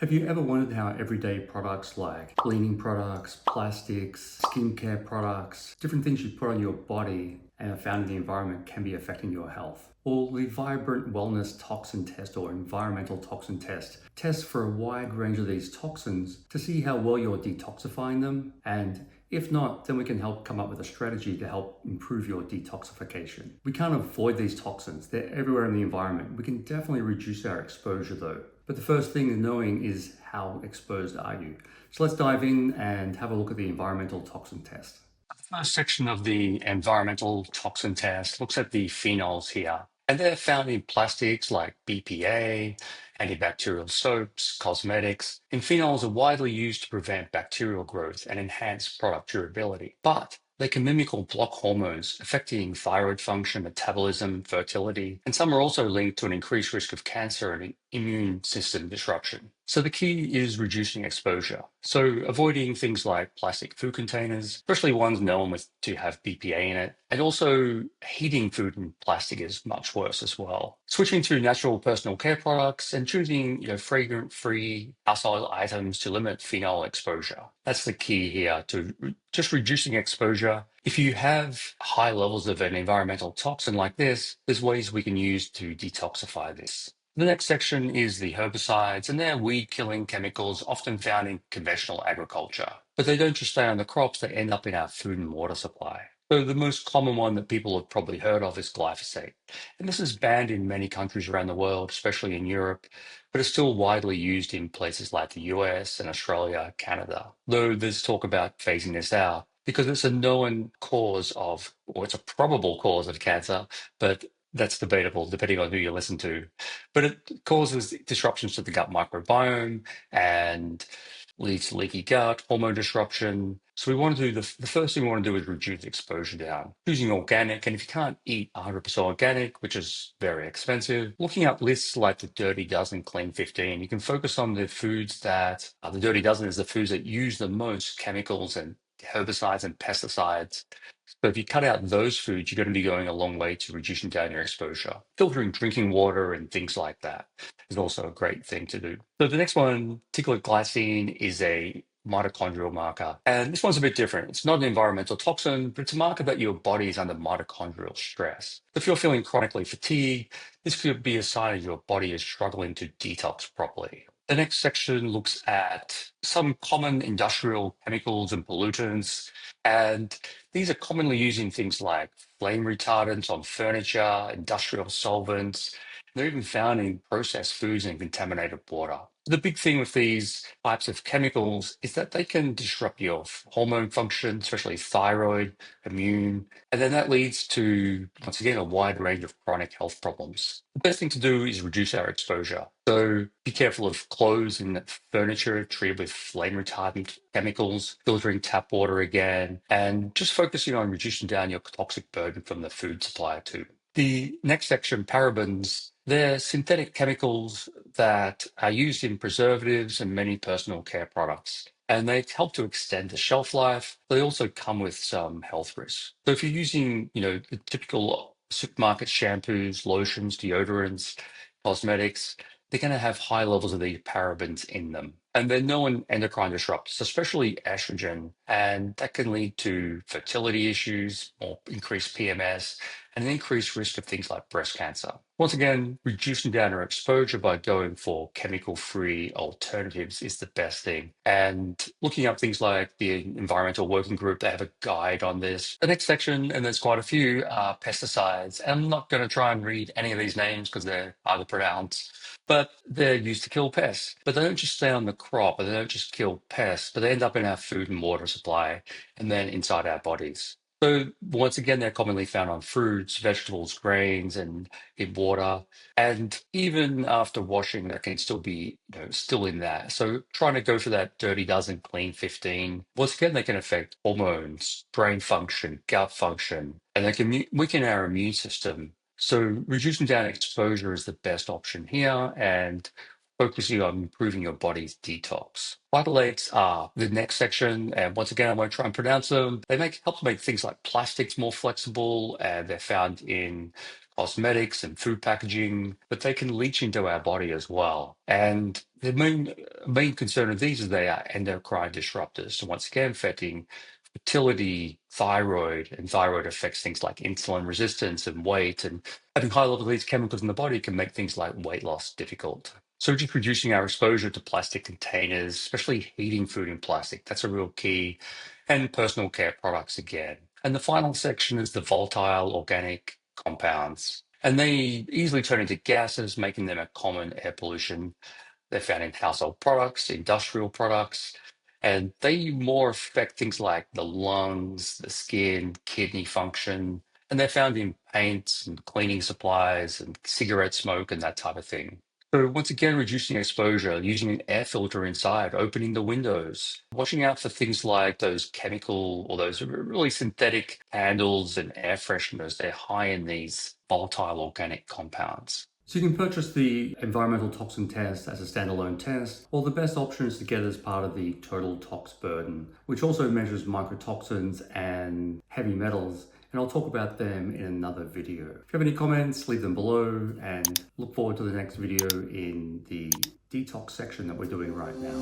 Have you ever wondered how everyday products like cleaning products, plastics, skincare products, different things you put on your body and are found in the environment can be affecting your health? Well, the Vibrant Wellness Toxin Test or Environmental Toxin Test tests for a wide range of these toxins to see how well you're detoxifying them, and if not, then we can help come up with a strategy to help improve your detoxification. We can't avoid these toxins, they're everywhere in the environment. We can definitely reduce our exposure though. But the first thing in knowing is how exposed are you? So let's dive in and have a look at the environmental toxin test. The first section of the environmental toxin test looks at the phenols here. And they're found in plastics like BPA, antibacterial soaps, cosmetics, and phenols are widely used to prevent bacterial growth and enhance product durability. But they can mimic or block hormones, affecting thyroid function, metabolism, fertility, and some are also linked to an increased risk of cancer and immune system disruption. So the key is reducing exposure. So avoiding things like plastic food containers, especially ones known to have BPA in it, and also heating food in plastic is much worse as well. Switching to natural personal care products and choosing fragrant-free household items to limit phenol exposure. That's the key here to just reducing exposure. If you have high levels of an environmental toxin like this, there's ways we can use to detoxify this. The next section is the herbicides, and they're weed-killing chemicals often found in conventional agriculture. But they don't just stay on the crops, they end up in our food and water supply. So the most common one that people have probably heard of is glyphosate. And this is banned in many countries around the world, especially in Europe, but it's still widely used in places like the US and Australia, Canada. Though there's talk about phasing this out because it's a known cause of, or it's a probable cause of cancer, but that's debatable depending on who you listen to. But it causes disruptions to the gut microbiome and leads to leaky gut, hormone disruption. So we want to do the first thing we want to do is reduce exposure down. Choosing organic, and if you can't eat 100% organic, which is very expensive, looking up lists like the Dirty Dozen, Clean 15, you can focus on the foods that, the Dirty Dozen is the foods that use the most chemicals and herbicides and pesticides. So if you cut out those foods, you're going to be going a long way to reducing down your exposure. Filtering drinking water and things like that is also a great thing to do. So the next one, particular glycine, is a mitochondrial marker. And this one's a bit different. It's not an environmental toxin, but it's a marker that your body is under mitochondrial stress. If you're feeling chronically fatigued, this could be a sign your body is struggling to detox properly. The next section looks at some common industrial chemicals and pollutants, and these are commonly used in things like flame retardants on furniture, industrial solvents. They're even found in processed foods and contaminated water. The big thing with these types of chemicals is that they can disrupt your hormone function, especially thyroid, immune, and then that leads to, once again, a wide range of chronic health problems. The best thing to do is reduce our exposure. So be careful of clothes and furniture treated with flame retardant chemicals, filtering tap water again, and just focusing on reducing down your toxic burden from the food supply too. The next section, parabens, they're synthetic chemicals that are used in preservatives and many personal care products. And they help to extend the shelf life. They also come with some health risks. So if you're using, the typical supermarket shampoos, lotions, deodorants, cosmetics, they're going to have high levels of these parabens in them. And they're known endocrine disruptors, especially estrogen, and that can lead to fertility issues or increased PMS and an increased risk of things like breast cancer. Once again, reducing down our exposure by going for chemical-free alternatives is the best thing. And looking up things like the Environmental Working Group, they have a guide on this. The next section, and there's quite a few, are pesticides. And I'm not going to try and read any of these names because they're hard to pronounce, but they're used to kill pests. But they don't just stay on the crop, and they don't just kill pests, but they end up in our food and water supply and then inside our bodies. So once again, they're commonly found on fruits, vegetables, grains, and in water. And even after washing, they can still be, still in there. So trying to go for that Dirty Dozen, Clean 15. Once again, they can affect hormones, brain function, gut function, and they can weaken our immune system. So reducing down exposure is the best option here, and focusing on improving your body's detox. Phytalates are the next section, and once again, I won't try and pronounce them. They help to make things like plastics more flexible, and they're found in cosmetics and food packaging, but they can leach into our body as well. And the main concern of these is they are endocrine disruptors. So once again, affecting fertility, thyroid, and thyroid affects things like insulin resistance and weight. And having high levels of these chemicals in the body can make things like weight loss difficult. So just reducing our exposure to plastic containers, especially heating food in plastic, that's a real key. And personal care products again. And the final section is the volatile organic compounds. And they easily turn into gases, making them a common air pollution. They're found in household products, industrial products, and they more affect things like the lungs, the skin, kidney function. And they're found in paints and cleaning supplies and cigarette smoke and that type of thing. So once again, reducing exposure, using an air filter inside, opening the windows, watching out for things like those chemical or those really synthetic candles and air fresheners. They're high in these volatile organic compounds. So you can purchase the environmental toxin test as a standalone test, or the best option is to get it as part of the total tox burden, which also measures microtoxins and heavy metals. And I'll talk about them in another video. If you have any comments, leave them below, and look forward to the next video in the detox section that we're doing right now.